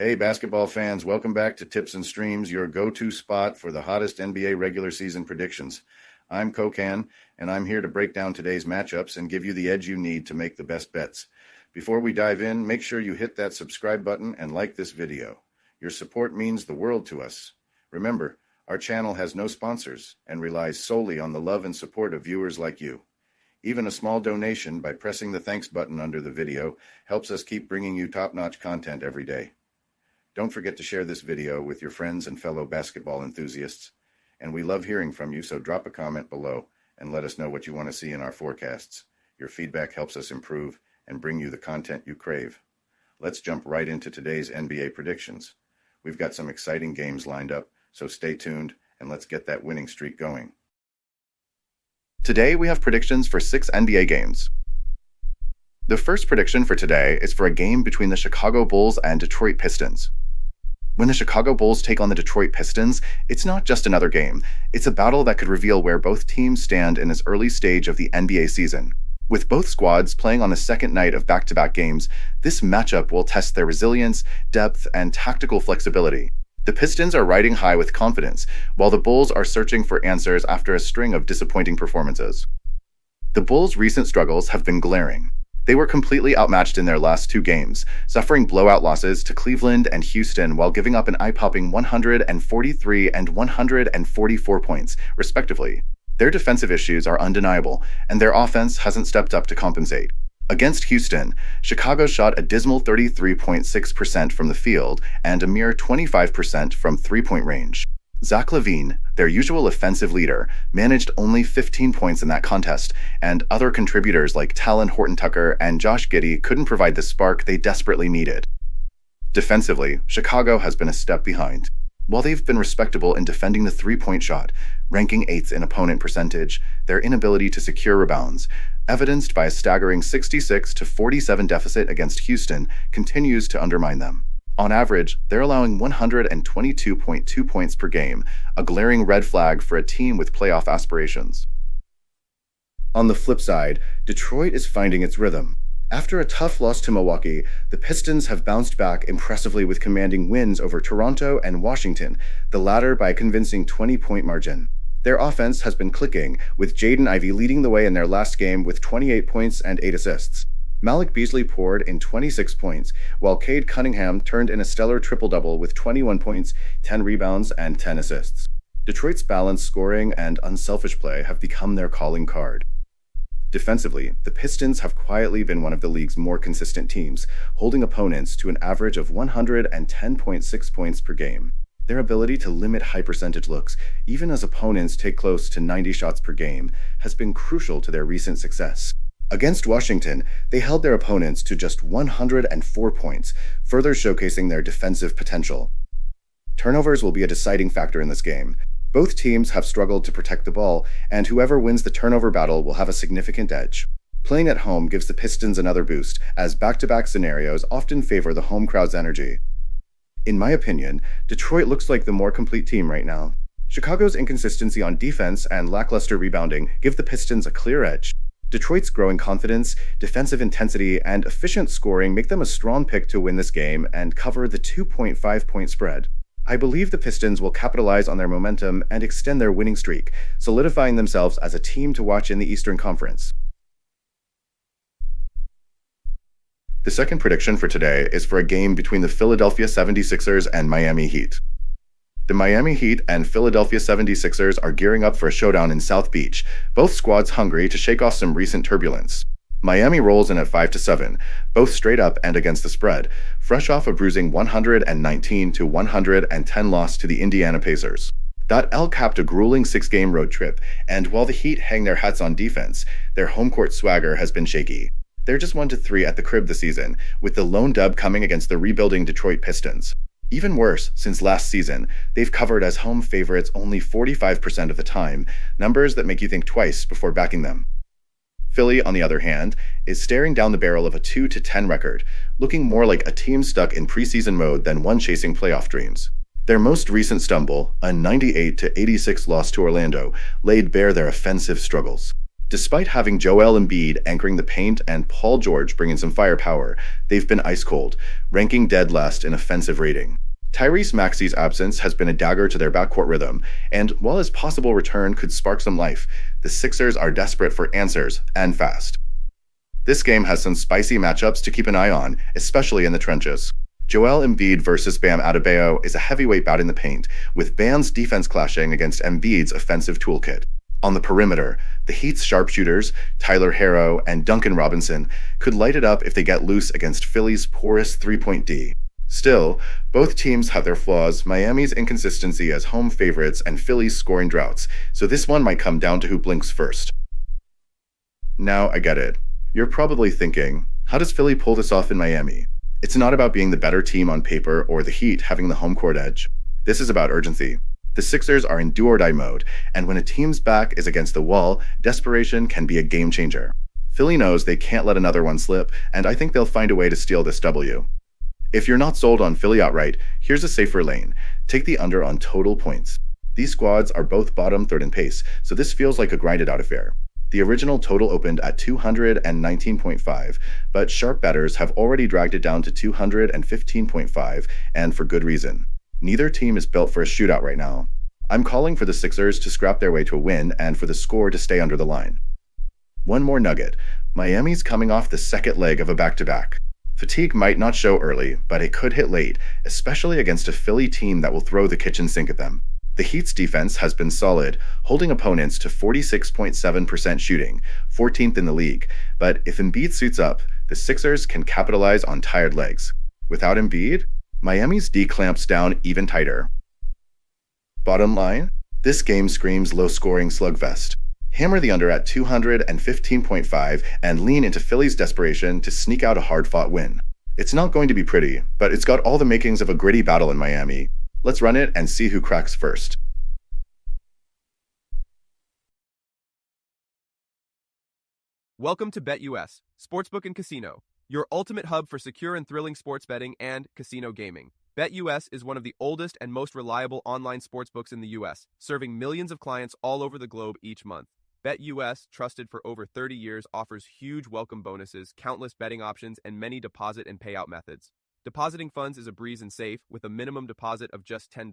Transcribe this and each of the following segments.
Hey, basketball fans, welcome back to Tips and Streams, your go-to spot for the hottest NBA regular season predictions. I'm Kokan, and I'm here to break down today's matchups and give you the edge you need to make the best bets. Before we dive in, make sure you hit that subscribe button and like this video. Your support means the world to us. Remember, our channel has no sponsors and relies solely on the love and support of viewers like you. Even a small donation by pressing the thanks button under the video helps us keep bringing you top-notch content every day. Don't forget to share this video with your friends and fellow basketball enthusiasts. And we love hearing from you, so drop a comment below and let us know what you want to see in our forecasts. Your feedback helps us improve and bring you the content you crave. Let's jump right into today's NBA predictions. We've got some exciting games lined up, so stay tuned and let's get that winning streak going. Today we have predictions for 6 NBA games. The first prediction for today is for a game between the Chicago Bulls and Detroit Pistons. When the Chicago Bulls take on the Detroit Pistons, it's not just another game. It's a battle that could reveal where both teams stand in this early stage of the NBA season. With both squads playing on the second night of back-to-back games, this matchup will test their resilience, depth, and tactical flexibility. The Pistons are riding high with confidence, while the Bulls are searching for answers after a string of disappointing performances. The Bulls' recent struggles have been glaring. They were completely outmatched in their last 2 games, suffering blowout losses to Cleveland and Houston while giving up an eye-popping 143 and 144 points, respectively. Their defensive issues are undeniable, and their offense hasn't stepped up to compensate. Against Houston, Chicago shot a dismal 33.6% from the field and a mere 25% from three-point range. Zach LaVine, their usual offensive leader, managed only 15 points in that contest, and other contributors like Talon Horton-Tucker and Josh Giddey couldn't provide the spark they desperately needed. Defensively, Chicago has been a step behind. While they've been respectable in defending the three-point shot, ranking 8th in opponent percentage, their inability to secure rebounds, evidenced by a staggering 66-47 deficit against Houston, continues to undermine them. On average, they're allowing 122.2 points per game, a glaring red flag for a team with playoff aspirations. On the flip side, Detroit is finding its rhythm. After a tough loss to Milwaukee, the Pistons have bounced back impressively with commanding wins over Toronto and Washington, the latter by a convincing 20-point margin. Their offense has been clicking, with Jaden Ivey leading the way in their last game with 28 points and 8 assists. Malik Beasley poured in 26 points, while Cade Cunningham turned in a stellar triple-double with 21 points, 10 rebounds, and 10 assists. Detroit's balanced scoring and unselfish play have become their calling card. Defensively, the Pistons have quietly been one of the league's more consistent teams, holding opponents to an average of 110.6 points per game. Their ability to limit high-percentage looks, even as opponents take close to 90 shots per game, has been crucial to their recent success. Against Washington, they held their opponents to just 104 points, further showcasing their defensive potential. Turnovers will be a deciding factor in this game. Both teams have struggled to protect the ball, and whoever wins the turnover battle will have a significant edge. Playing at home gives the Pistons another boost, as back-to-back scenarios often favor the home crowd's energy. In my opinion, Detroit looks like the more complete team right now. Chicago's inconsistency on defense and lackluster rebounding give the Pistons a clear edge. Detroit's growing confidence, defensive intensity, and efficient scoring make them a strong pick to win this game and cover the 2.5-point spread. I believe the Pistons will capitalize on their momentum and extend their winning streak, solidifying themselves as a team to watch in the Eastern Conference. The second prediction for today is for a game between the Philadelphia 76ers and Miami Heat. The Miami Heat and Philadelphia 76ers are gearing up for a showdown in South Beach, both squads hungry to shake off some recent turbulence. Miami rolls in at 5-7, both straight up and against the spread, fresh off a bruising 119-110 loss to the Indiana Pacers. That L capped a grueling 6-game road trip, and while the Heat hang their hats on defense, their home court swagger has been shaky. They're just 1-3 at the crib this season, with the lone dub coming against the rebuilding Detroit Pistons. Even worse, since last season, they've covered as home favorites only 45% of the time, numbers that make you think twice before backing them. Philly, on the other hand, is staring down the barrel of a 2-10 record, looking more like a team stuck in preseason mode than one chasing playoff dreams. Their most recent stumble, a 98-86 loss to Orlando, laid bare their offensive struggles. Despite having Joel Embiid anchoring the paint and Paul George bringing some firepower, they've been ice cold, ranking dead last in offensive rating. Tyrese Maxey's absence has been a dagger to their backcourt rhythm, and while his possible return could spark some life, the Sixers are desperate for answers, and fast. This game has some spicy matchups to keep an eye on, especially in the trenches. Joel Embiid versus Bam Adebayo is a heavyweight bout in the paint, with Bam's defense clashing against Embiid's offensive toolkit. On the perimeter, the Heat's sharpshooters, Tyler Herro and Duncan Robinson, could light it up if they get loose against Philly's porous three-point D. Still, both teams have their flaws, Miami's inconsistency as home favorites and Philly's scoring droughts, so this one might come down to who blinks first. Now I get it. You're probably thinking, how does Philly pull this off in Miami? It's not about being the better team on paper or the Heat having the home court edge. This is about urgency. The Sixers are in do-or-die mode, and when a team's back is against the wall, desperation can be a game changer. Philly knows they can't let another one slip, and I think they'll find a way to steal this W. If you're not sold on Philly outright, here's a safer lane. Take the under on total points. These squads are both bottom third in pace, so this feels like a grinded-out affair. The original total opened at 219.5, but sharp bettors have already dragged it down to 215.5, and for good reason. Neither team is built for a shootout right now. I'm calling for the Sixers to scrap their way to a win and for the score to stay under the line. One more nugget. Miami's coming off the second leg of a back-to-back. Fatigue might not show early, but it could hit late, especially against a Philly team that will throw the kitchen sink at them. The Heat's defense has been solid, holding opponents to 46.7% shooting, 14th in the league. But if Embiid suits up, the Sixers can capitalize on tired legs. Without Embiid, Miami's D clamps down even tighter. Bottom line, this game screams low-scoring slugfest. Hammer the under at 215.5 and lean into Philly's desperation to sneak out a hard-fought win. It's not going to be pretty, but it's got all the makings of a gritty battle in Miami. Let's run it and see who cracks first. Welcome to BetUS, Sportsbook and Casino, your ultimate hub for secure and thrilling sports betting and casino gaming. BetUS is one of the oldest and most reliable online sportsbooks in the U.S., serving millions of clients all over the globe each month. BetUS, trusted for over 30 years, offers huge welcome bonuses, countless betting options, and many deposit and payout methods. Depositing funds is a breeze and safe, with a minimum deposit of just $10.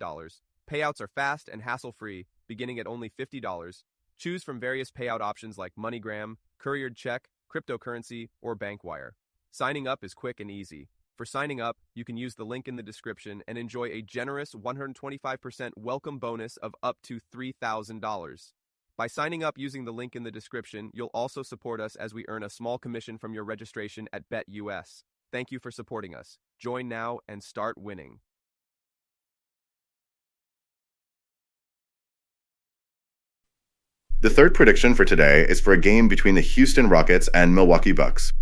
Payouts are fast and hassle-free, beginning at only $50. Choose from various payout options like MoneyGram, couriered check, cryptocurrency, or bank wire. Signing up is quick and easy. For signing up, you can use the link in the description and enjoy a generous 125% welcome bonus of up to $3,000. By signing up using the link in the description, you'll also support us as we earn a small commission from your registration at BetUS. Thank you for supporting us. Join now and start winning. The third prediction for today is for a game between the Houston Rockets and Milwaukee Bucks.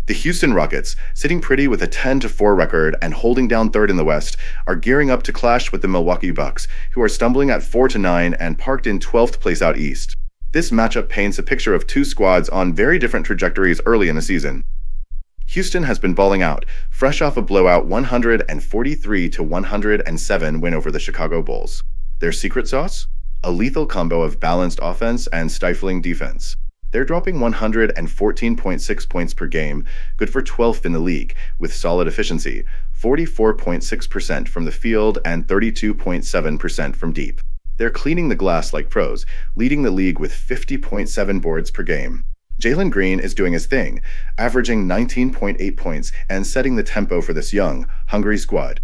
The Houston Rockets, sitting pretty with a 10-4 record and holding down third in the West, are gearing up to clash with the Milwaukee Bucks, who are stumbling at 4-9 and parked in 12th place out east. This matchup paints a picture of two squads on very different trajectories early in the season. Houston has been balling out, fresh off a blowout 143-107 win over the Chicago Bulls. Their secret sauce? A lethal combo of balanced offense and stifling defense. They're dropping 114.6 points per game, good for 12th in the league, with solid efficiency, 44.6% from the field and 32.7% from deep. They're cleaning the glass like pros, leading the league with 50.7 boards per game. Jalen Green is doing his thing, averaging 19.8 points and setting the tempo for this young, hungry squad.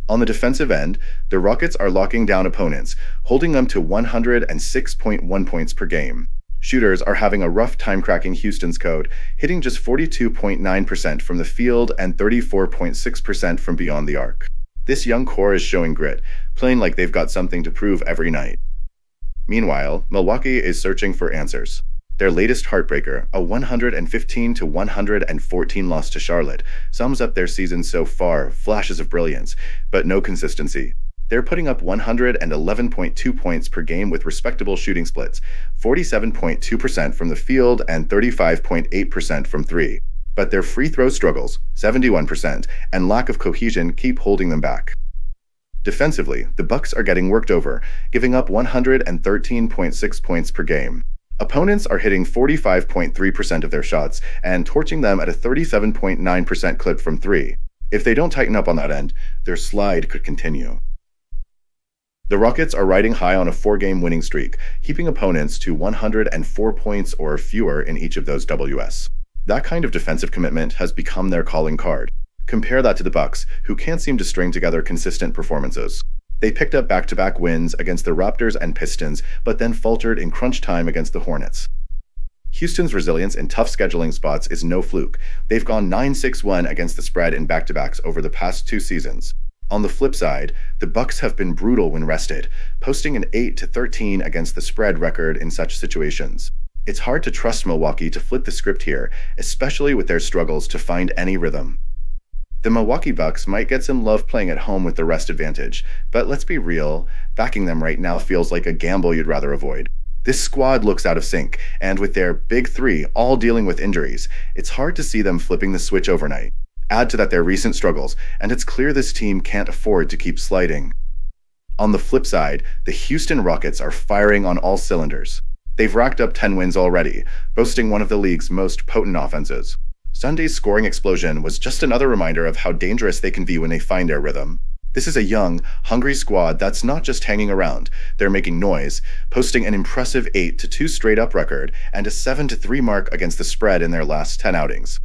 On the defensive end, the Rockets are locking down opponents, holding them to 106.1 points per game. Shooters are having a rough time cracking Houston's code, hitting just 42.9% from the field and 34.6% from beyond the arc. This young core is showing grit, playing like they've got something to prove every night. Meanwhile, Milwaukee is searching for answers. Their latest heartbreaker, a 115-114 loss to Charlotte, sums up their season so far, flashes of brilliance, but no consistency. They're putting up 111.2 points per game with respectable shooting splits, 47.2% from the field and 35.8% from three. But their free throw struggles, 71%, and lack of cohesion keep holding them back. Defensively, the Bucks are getting worked over, giving up 113.6 points per game. Opponents are hitting 45.3% of their shots and torching them at a 37.9% clip from three. If they don't tighten up on that end, their slide could continue. The Rockets are riding high on a 4-game winning streak, keeping opponents to 104 points or fewer in each of those WS. That kind of defensive commitment has become their calling card. Compare that to the Bucks, who can't seem to string together consistent performances. They picked up back-to-back wins against the Raptors and Pistons, but then faltered in crunch time against the Hornets. Houston's resilience in tough scheduling spots is no fluke. They've gone 9-6-1 against the spread in back-to-backs over the past 2 seasons. On the flip side, the Bucks have been brutal when rested, posting an 8-13 against the spread record in such situations. It's hard to trust Milwaukee to flip the script here, especially with their struggles to find any rhythm. The Milwaukee Bucks might get some love playing at home with the rest advantage, but let's be real, backing them right now feels like a gamble you'd rather avoid. This squad looks out of sync, and with their big three all dealing with injuries, it's hard to see them flipping the switch overnight. Add to that their recent struggles, and it's clear this team can't afford to keep sliding. On the flip side, the Houston Rockets are firing on all cylinders. They've racked up 10 wins already, boasting one of the league's most potent offenses. Sunday's scoring explosion was just another reminder of how dangerous they can be when they find their rhythm. This is a young, hungry squad that's not just hanging around. They're making noise, posting an impressive 8-2 straight-up record and a 7-3 mark against the spread in their last 10 outings.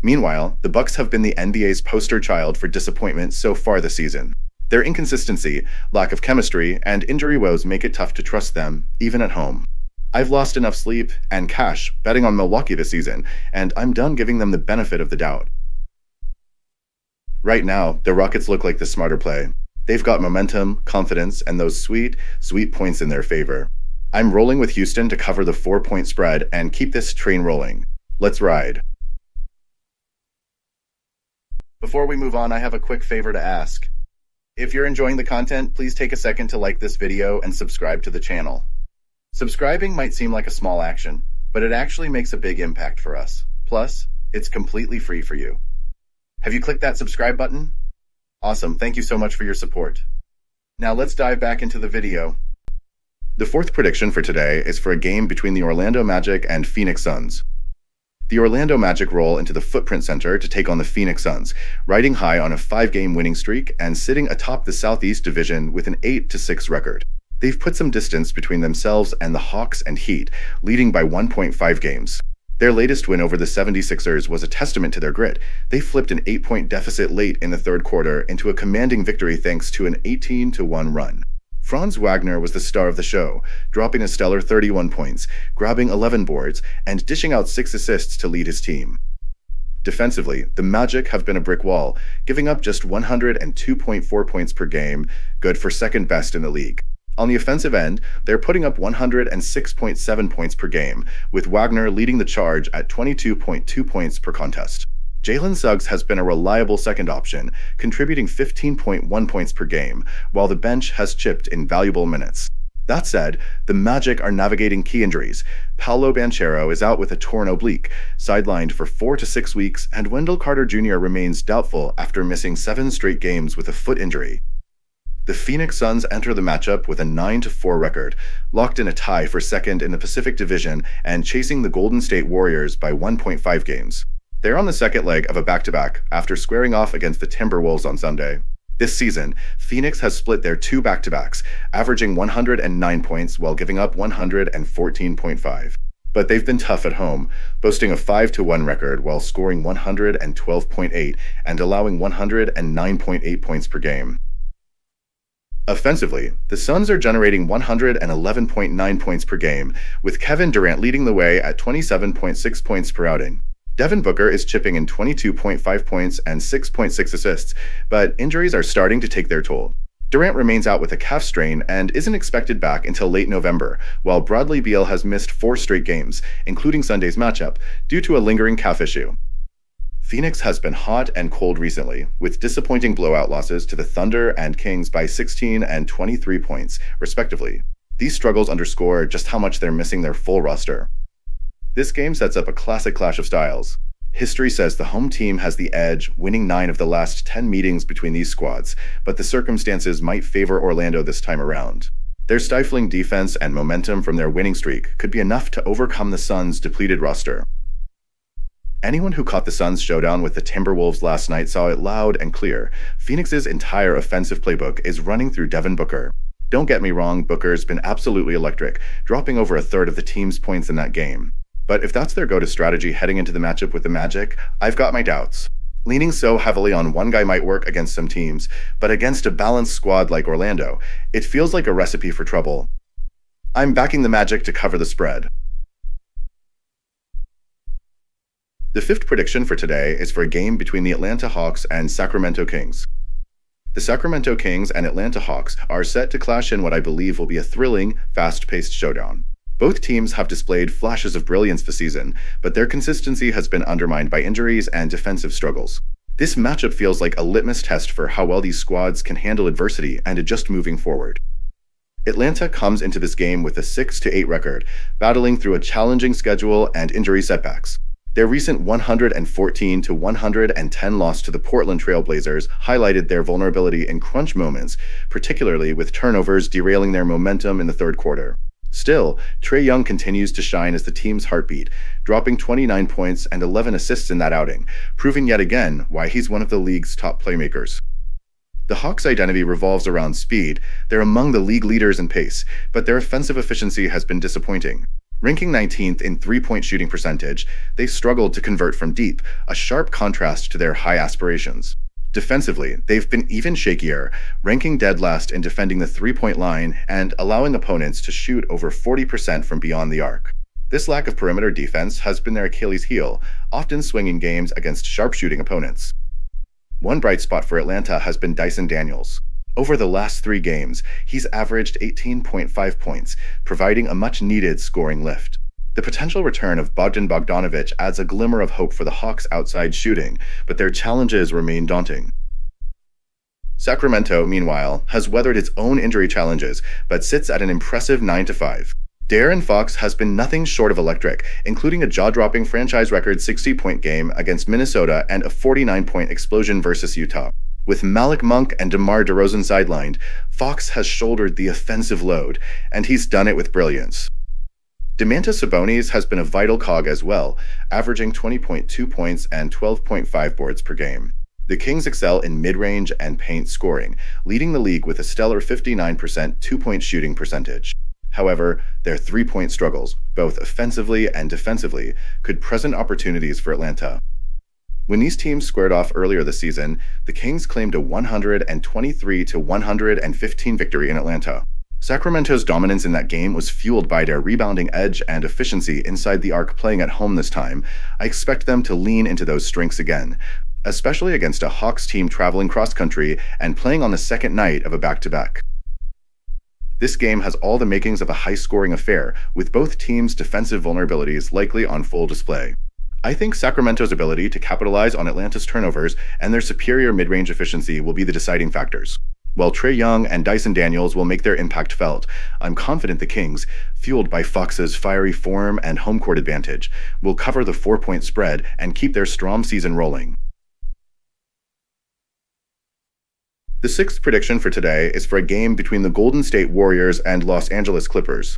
Meanwhile, the Bucks have been the NBA's poster child for disappointment so far this season. Their inconsistency, lack of chemistry, and injury woes make it tough to trust them, even at home. I've lost enough sleep and cash betting on Milwaukee this season, and I'm done giving them the benefit of the doubt. Right now, the Rockets look like the smarter play. They've got momentum, confidence, and those sweet, sweet points in their favor. I'm rolling with Houston to cover the 4-point spread and keep this train rolling. Let's ride. Before we move on, I have a quick favor to ask. If you're enjoying the content, please take a second to like this video and subscribe to the channel. Subscribing might seem like a small action, but it actually makes a big impact for us. Plus, it's completely free for you. Have you clicked that subscribe button? Awesome, thank you so much for your support. Now let's dive back into the video. The fourth prediction for today is for a game between the Orlando Magic and Phoenix Suns. The Orlando Magic roll into the Footprint Center to take on the Phoenix Suns, riding high on a 5-game winning streak and sitting atop the Southeast Division with an 8-6 record. They've put some distance between themselves and the Hawks and Heat, leading by 1.5 games. Their latest win over the 76ers was a testament to their grit. They flipped an 8-point deficit late in the third quarter into a commanding victory thanks to an 18-1 run. Franz Wagner was the star of the show, dropping a stellar 31 points, grabbing 11 boards, and dishing out 6 assists to lead his team. Defensively, the Magic have been a brick wall, giving up just 102.4 points per game, good for second best in the league. On the offensive end, they're putting up 106.7 points per game, with Wagner leading the charge at 22.2 points per contest. Jalen Suggs has been a reliable second option, contributing 15.1 points per game, while the bench has chipped in valuable minutes. That said, the Magic are navigating key injuries. Paolo Banchero is out with a torn oblique, sidelined for 4 to 6 weeks, and Wendell Carter Jr. remains doubtful after missing 7 straight games with a foot injury. The Phoenix Suns enter the matchup with a 9-4 record, locked in a tie for second in the Pacific Division and chasing the Golden State Warriors by 1.5 games. They're on the second leg of a back-to-back after squaring off against the Timberwolves on Sunday. This season, Phoenix has split their 2 back-to-backs, averaging 109 points while giving up 114.5. But they've been tough at home, boasting a 5-1 record while scoring 112.8 and allowing 109.8 points per game. Offensively, the Suns are generating 111.9 points per game, with Kevin Durant leading the way at 27.6 points per outing. Devin Booker is chipping in 22.5 points and 6.6 assists, but injuries are starting to take their toll. Durant remains out with a calf strain and isn't expected back until late November, while Bradley Beal has missed 4 straight games, including Sunday's matchup, due to a lingering calf issue. Phoenix has been hot and cold recently, with disappointing blowout losses to the Thunder and Kings by 16 and 23 points, respectively. These struggles underscore just how much they're missing their full roster. This game sets up a classic clash of styles. History says the home team has the edge, winning 9 of the last 10 meetings between these squads, but the circumstances might favor Orlando this time around. Their stifling defense and momentum from their winning streak could be enough to overcome the Suns' depleted roster. Anyone who caught the Suns' showdown with the Timberwolves last night saw it loud and clear. Phoenix's entire offensive playbook is running through Devin Booker. Don't get me wrong, Booker's been absolutely electric, dropping over a third of the team's points in that game. But if that's their go-to strategy heading into the matchup with the Magic, I've got my doubts. Leaning so heavily on one guy might work against some teams, but against a balanced squad like Orlando, it feels like a recipe for trouble. I'm backing the Magic to cover the spread. The fifth prediction for today is for a game between the Atlanta Hawks and Sacramento Kings. The Sacramento Kings and Atlanta Hawks are set to clash in what I believe will be a thrilling, fast-paced showdown. Both teams have displayed flashes of brilliance this season, but their consistency has been undermined by injuries and defensive struggles. This matchup feels like a litmus test for how well these squads can handle adversity and adjust moving forward. Atlanta comes into this game with a 6-8 record, battling through a challenging schedule and injury setbacks. Their recent 114-110 loss to the Portland Trail Blazers highlighted their vulnerability in crunch moments, particularly with turnovers derailing their momentum in the third quarter. Still, Trae Young continues to shine as the team's heartbeat, dropping 29 points and 11 assists in that outing, proving yet again why he's one of the league's top playmakers. The Hawks' identity revolves around speed. They're among the league leaders in pace, but their offensive efficiency has been disappointing. Ranking 19th in three-point shooting percentage, they struggled to convert from deep, a sharp contrast to their high aspirations. Defensively, they've been even shakier, ranking dead last in defending the three-point line and allowing opponents to shoot over 40% from beyond the arc. This lack of perimeter defense has been their Achilles heel, often swinging games against sharpshooting opponents. One bright spot for Atlanta has been Dyson Daniels. Over the last 3 games, he's averaged 18.5 points, providing a much-needed scoring lift. The potential return of Bogdan Bogdanović adds a glimmer of hope for the Hawks' outside shooting, but their challenges remain daunting. Sacramento, meanwhile, has weathered its own injury challenges, but sits at an impressive 9-5. De'Aaron Fox has been nothing short of electric, including a jaw-dropping franchise record 60-point game against Minnesota and a 49-point explosion versus Utah. With Malik Monk and DeMar DeRozan sidelined, Fox has shouldered the offensive load, and he's done it with brilliance. Domantas Sabonis has been a vital cog as well, averaging 20.2 points and 12.5 boards per game. The Kings excel in mid-range and paint scoring, leading the league with a stellar 59% two-point shooting percentage. However, their three-point struggles, both offensively and defensively, could present opportunities for Atlanta. When these teams squared off earlier this season, the Kings claimed a 123-115 victory in Atlanta. Sacramento's dominance in that game was fueled by their rebounding edge and efficiency inside the arc playing at home this time. I expect them to lean into those strengths again, especially against a Hawks team traveling cross-country and playing on the second night of a back-to-back. This game has all the makings of a high-scoring affair, with both teams' defensive vulnerabilities likely on full display. I think Sacramento's ability to capitalize on Atlanta's turnovers and their superior mid-range efficiency will be the deciding factors. While Trae Young and Dyson Daniels will make their impact felt, I'm confident the Kings, fueled by Fox's fiery form and home court advantage, will cover the 4-point spread and keep their strong season rolling. The sixth prediction for today is for a game between the Golden State Warriors and Los Angeles Clippers.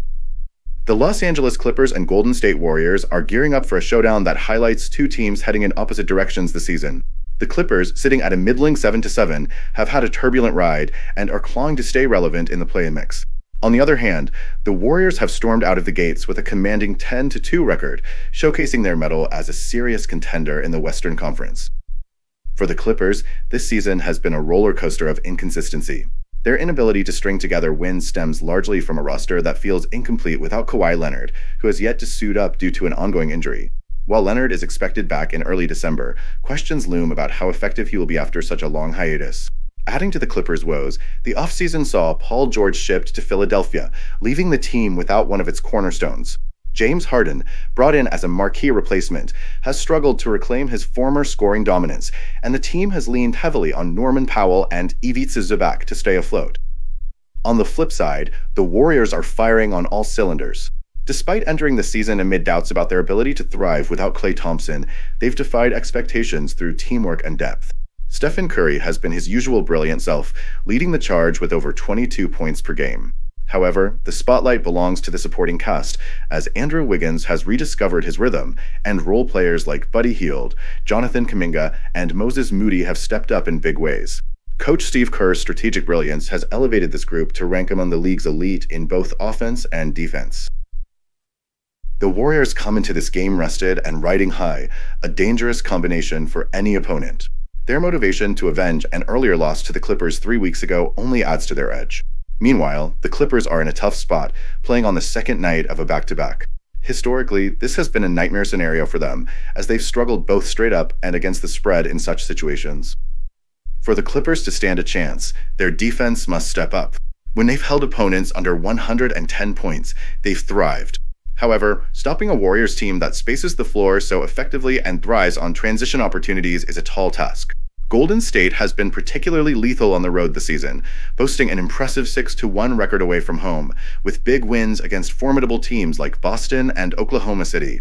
The Los Angeles Clippers and Golden State Warriors are gearing up for a showdown that highlights two teams heading in opposite directions this season. The Clippers, sitting at a middling 7-7, have had a turbulent ride and are clawing to stay relevant in the play-in mix. On the other hand, the Warriors have stormed out of the gates with a commanding 10-2 record, showcasing their mettle as a serious contender in the Western Conference. For the Clippers, this season has been a roller coaster of inconsistency. Their inability to string together wins stems largely from a roster that feels incomplete without Kawhi Leonard, who has yet to suit up due to an ongoing injury. While Leonard is expected back in early December, questions loom about how effective he will be after such a long hiatus. Adding to the Clippers' woes, the offseason saw Paul George shipped to Philadelphia, leaving the team without one of its cornerstones. James Harden, brought in as a marquee replacement, has struggled to reclaim his former scoring dominance, and the team has leaned heavily on Norman Powell and Ivica Zubac to stay afloat. On the flip side, the Warriors are firing on all cylinders. Despite entering the season amid doubts about their ability to thrive without Klay Thompson, they've defied expectations through teamwork and depth. Stephen Curry has been his usual brilliant self, leading the charge with over 22 points per game. However, the spotlight belongs to the supporting cast, as Andrew Wiggins has rediscovered his rhythm, and role players like Buddy Hield, Jonathan Kuminga, and Moses Moody have stepped up in big ways. Coach Steve Kerr's strategic brilliance has elevated this group to rank among the league's elite in both offense and defense. The Warriors come into this game rested and riding high, a dangerous combination for any opponent. Their motivation to avenge an earlier loss to the Clippers 3 weeks ago only adds to their edge. Meanwhile, the Clippers are in a tough spot, playing on the second night of a back-to-back. Historically, this has been a nightmare scenario for them, as they've struggled both straight up and against the spread in such situations. For the Clippers to stand a chance, their defense must step up. When they've held opponents under 110 points, they've thrived. However, stopping a Warriors team that spaces the floor so effectively and thrives on transition opportunities is a tall task. Golden State has been particularly lethal on the road this season, boasting an impressive 6-1 record away from home, with big wins against formidable teams like Boston and Oklahoma City.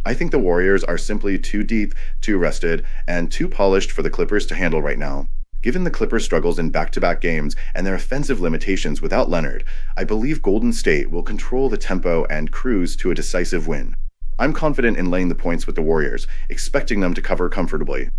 I think the Warriors are simply too deep, too rested, and too polished for the Clippers to handle right now. Given the Clippers' struggles in back-to-back games and their offensive limitations without Leonard, I believe Golden State will control the tempo and cruise to a decisive win. I'm confident in laying the points with the Warriors, expecting them to cover comfortably.